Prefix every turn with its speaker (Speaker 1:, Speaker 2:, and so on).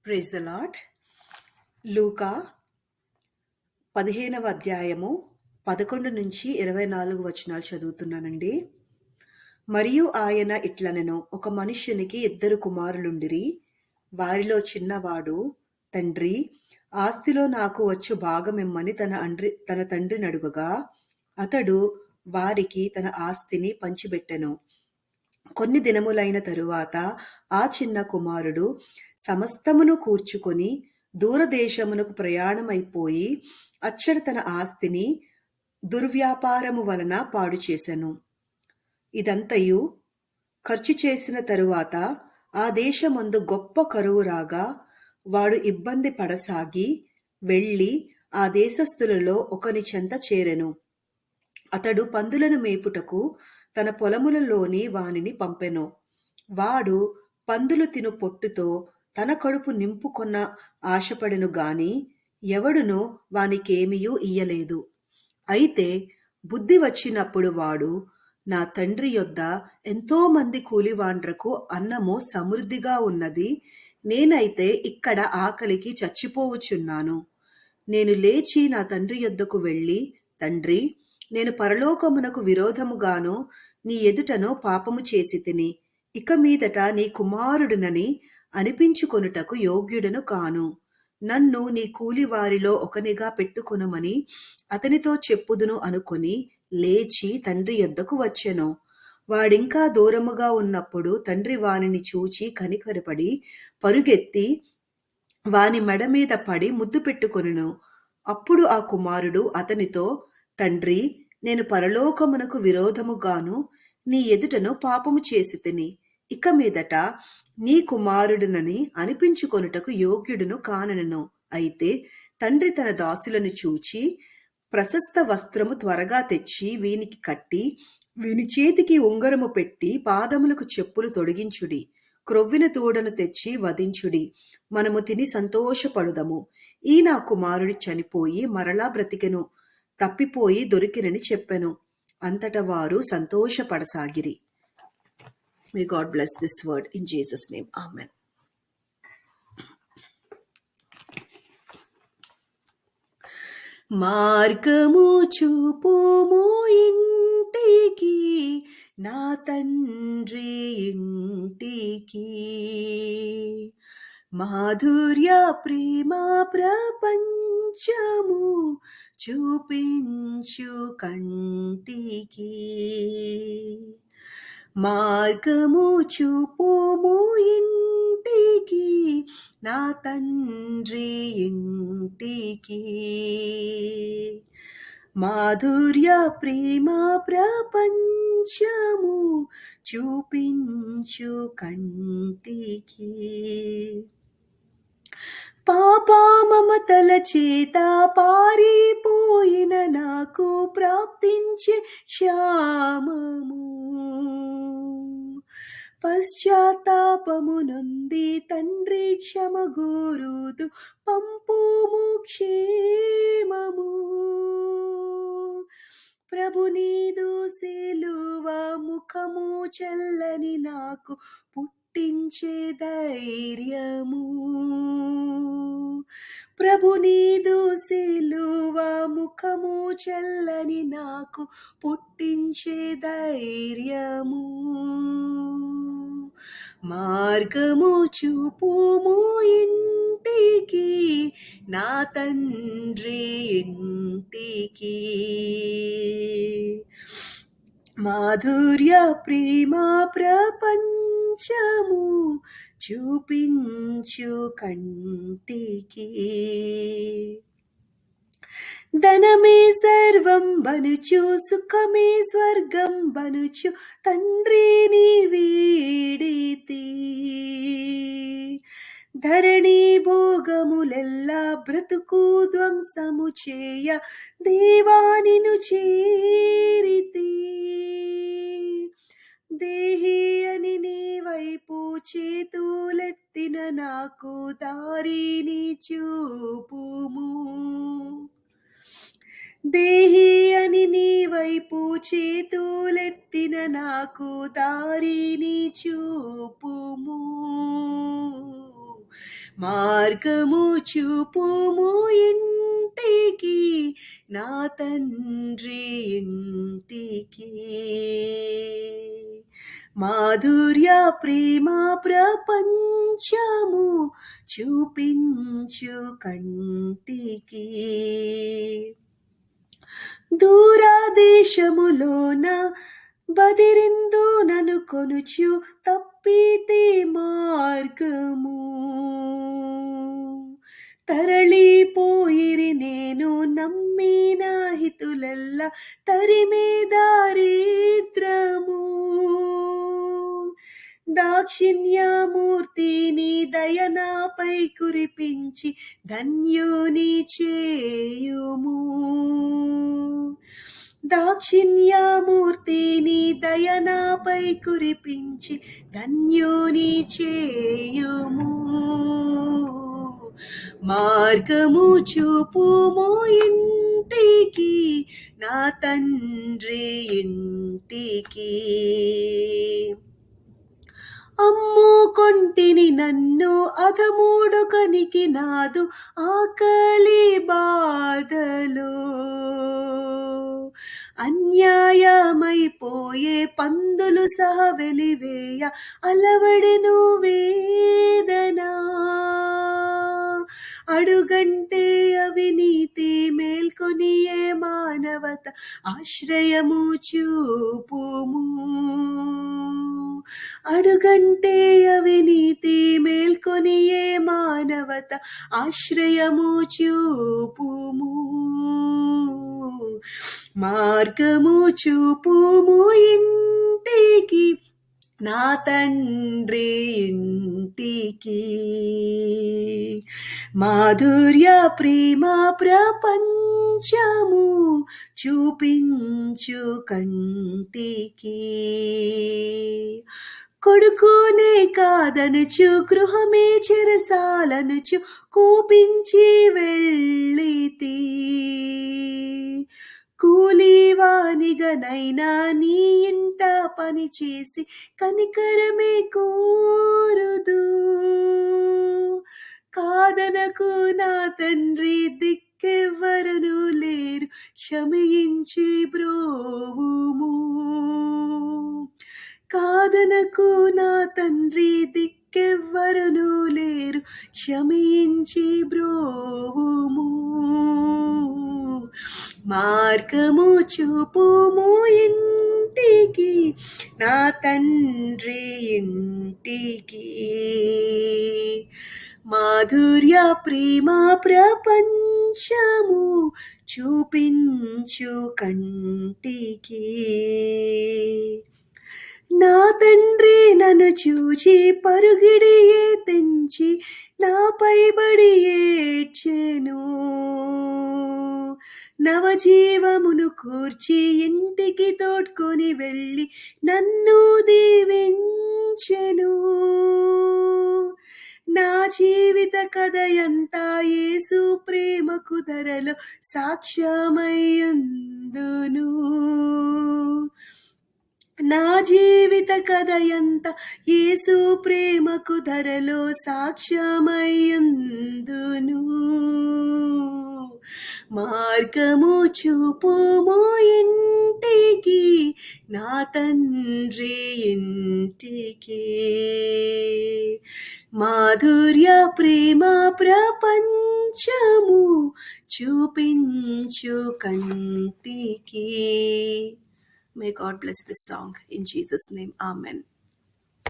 Speaker 1: Praise the lord. లూకా 15వ అధ్యాయము 11-24 వచనాలు చదువుతున్నానండి. మరియు ఆయన ఇట్లనెను, ఒక మనుష్యునికి 2 కుమారులుండిరి. వారిలో చిన్నవాడు, తండ్రి, ఆస్తిలో నాకు వచ్చు భాగమిమ్మని తన తండ్రిని అడుగగా, అతడు వారికి తన ఆస్తిని పంచిబెట్టెను. కొన్ని దినములైన తరువాత ఆ చిన్న కుమారుడు సమస్తమును కూర్చుకొని దూరదేశమునకు ప్రయాణమైపోయి అచ్చట తన ఆస్తిని దుర్వ్యాపారము వలన పాడు చేసెను. ఇదంతయు ఖర్చు చేసిన తరువాత ఆ దేశమందు గొప్ప కరువు రాగా వాడు ఇబ్బంది పడసాగి వెళ్ళి ఆ దేశస్థులలో ఒకని చెంత చేరెను. అతడు పందులను మేపుటకు తన పొలములలోని వానిని పంపెను. వాడు పందులు తిను పొట్టుతో తన కడుపు నింపుకొన్న ఆశపడెను గాని ఎవడునూ వానికేమియూ ఇయ్యలేదు. అయితే బుద్ధి వచ్చినప్పుడు వాడు, నా తండ్రి యొద్ద ఎంతో మంది కూలివాండ్రకు అన్నము సమృద్ధిగా ఉన్నది, నేనైతే ఇక్కడ ఆకలికి చచ్చిపోవుచున్నాను. నేను లేచి నా తండ్రి యొద్దకు వెళ్ళి, తండ్రి, నేను పరలోకమునకు విరోధముగాను నీ ఎదుటను పాపము చేసితిని. ఇక మీదట నీ కుమారుడునని అనిపించుకొనుటకు యోగ్యుడను కాను. నన్ను నీ కూలివారిలో ఒకనిగా పెట్టుకొనుమని అతనితో చెప్పుదును అనుకొని లేచి తండ్రి యొద్దకు వచ్చెను. వాడింకా దూరముగా ఉన్నప్పుడు తండ్రి వానిని చూచి కనికరపడి పరుగెత్తి వాని మెడ మీద పడి ముద్దు పెట్టుకొనెను. అప్పుడు ఆ కుమారుడు అతనితో, తండ్రి, నేను పరలోకమునకు విరోధముగాను నీ ఎదుటను పాపము చేసితిని. ఇక మీదట నీ కుమారుడునని అనిపించుకొనుటకు యోగ్యుడును కానెను. అయితే తండ్రి తన దాసులను చూచి, ప్రశస్త వస్త్రము త్వరగా తెచ్చి వీనికి కట్టి, వీని చేతికి ఉంగరము పెట్టి పాదములకు చెప్పులు తొడిగించుడి. క్రొవ్విన దూడను తెచ్చి వధించుడి. మనము తిని సంతోషపడుదము. ఈ నా కుమారుడు చనిపోయి మరలా బ్రతికెను, తప్పిపోయి దొరికినని చెప్పెను. అంతట వారు సంతోషపడసాగిరి. May God bless this word in Jesus' name. Amen. మార్గము చూపుము ఇంటికి, నా తండ్రి ఇంటికి. మాధుర్య ప్రేమ ప్రపంచము చూపించు కంటికి. మార్గము చూపుము ఇంటికి, నా తండ్రి ఇంటికి. మాధుర్య ప్రేమ ప్రపంచము చూపించు కంటికి. పాప మమతల చేత పారిపోయిన నాకు ప్రాప్తించే క్షామము. పశ్చాత్తాపము నొంది తండ్రి క్షమగోరుదు పంపుము క్షేమము. ప్రభు నీదు సిలువ ముఖము చల్లని నాకు పుట్టించే ధైర్యము. ప్రభు నీదు సిలువ ముఖము చల్లని నాకు పుట్టించే ధైర్యము. మార్గము చూపుము ఇంటికి, నా తండ్రి ఇంటికి. మాధుర్య ప్రేమ ప్రపంచము చూపించు కంటికి. ధనమే సర్వం బనుచు సుఖమే స్వర్గం బనుచు తండ్రిని వీడితి. ధరణి భోగములెల్లా బ్రతుకు ధ్వంసము చేయ దేవానిను చేరితి. దేహి అని నీ వైపు చేతులెత్తిన నాకు దారిని చూపుము. దేహి అని నీ వైపు చేతులెత్తిన నాకు దారిని చూపుము. మార్గము చూపుము ఇంటికి, నా తండ్రి ఇంటికి. మాధుర్య ప్రేమ ప్రపంచము చూపించు కంటికి. దూరదేశములోన బదిరిందు నన్ను కొనుచు తప్పితే మార్గము, తరలిపోయిరి నేను నమ్మిన హితులెల్ల తరిమే దారిద్రము. దాక్షిణ్యమూర్తిని దయనాపై కురిపించి ధన్యుని చేయుము. దాక్షిణ్యమూర్తిని దయనాపై కురిపించి ధన్యుని చేయుము. మార్గము చూపుము ఇంటికి, నా తండ్రి ఇంటికి. అమ్ముకొంటిని నన్ను అధముడుకనికి నాదు ఆకలి బాధలో, అన్యాయమైపోయే పందులు సహ వెలివేయ అలవడెను వేదన. అడుగంటే అవినీతి మేల్కొనియే మానవత ఆశ్రయము చూపుము. అడుగంటే అవినీతి మేల్కొనియే మానవత ఆశ్రయము చూపుము. మార్గము చూపుము ఇంటికి, నా తండ్రి ఇంటికి. మాధుర్య ప్రేమ ప్రపంచము చూపించు కంటికి. కొడుకునే కాదనుచు గృహమే చెరసాలనుచు కోపించి వెళ్ళితి. కూలివానిగనైనా నీ ఇంట పని చేసి కనికరమే కోరుదు. కాదనకు నా తండ్రి, దిక్కెవ్వరను లేరు, క్షమించి బ్రోవుము. కాదనకు నా తండ్రి, దిక్కెవ్వరను లేరు, క్షమించి బ్రోవుము. మార్గము చూపుము ఇంటికి, నా తండ్రి ఇంటికి. మాధుర్య ప్రేమ ప్రపంచము చూపించు కంటికి. నా తండ్రి నన్ను చూచి పరుగిడియే తెంచి నాపై బడి ఏడ్చెను. నవజీవమును కూర్చి ఇంటికి తోడ్కొని వెళ్ళి నన్ను దీవించెను. నా జీవిత కథయంతా యేసు ప్రేమకు ధరలో సాక్ష్యమయ్యుందును. నా జీవిత కథయంతా యేసు ప్రేమకు ధరలో సాక్ష్యమయ్యుందును. మార్గము చూపుము ఇంటికి, నా తండ్రి ఇంటికి. మాధుర్య ప్రేమ ప్రపంచము చూపించు కంటికి. May God bless this song in Jesus' name. Amen.